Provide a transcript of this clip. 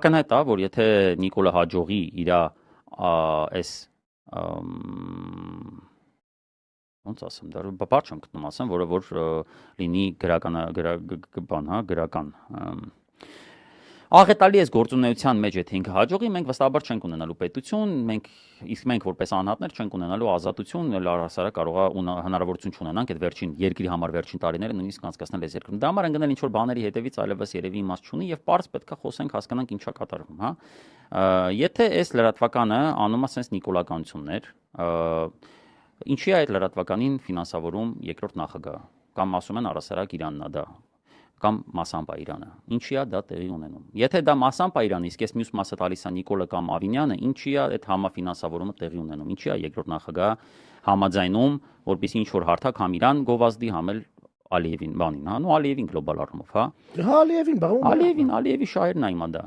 Ակնհայտ է, որ եթե Նիկոլը հաջողի իր այս ոնց ասեմ, դա բառ չեմ գտնում ասեմ, որը որ լինի գրական աղետալի այս գործունեության մեջ եթե ինքը հաջողի, մենք վստահաբար չենք ունենալու պետություն, մենք որպես անհատներ չենք ունենալու ազատություն, առհասարակ կարող է հնարավորություն չունենանք այդ վերջին երկրի համար վերջին տարիները նույնիսկ անցկացնել այս երկրում։ Դա համար ընկնել ինչ որ բաների հետևից այլևս երևի իմաստ չունի եւ պարզ պետքա խոսենք, հասկանանք ինչա կատարվում, հա։ Եթե այս լրատվականը անում է sense նիկոլականություններ, ինչի է այդ լրատվականին ֆինանսավորում երկրորդ նախագահը, կամ ասում են առհասարակ Իրանն է դա, կամ մասամբ է Իրանը, ինչի է դա տեղի ունենում։ Եթե դա մասամբ է Իրանը, իսկ այս մյուս մասը տալիս է Նիկոլը կամ Ավինյանը, ինչի է այդ համաֆինանսավորումը տեղի ունենում, ինչի է երկրորդ նախագահը համաձայնում, որպեսզի ինչ որ հարթակ համ Իրան գովազդի, համ էլ Ալիևին բանին, հա, նո Ալիևին գլոբալ առումով, հա։ Հա, Ալիևին, բաղում։ Ալիևի շահերն է հիմա դա։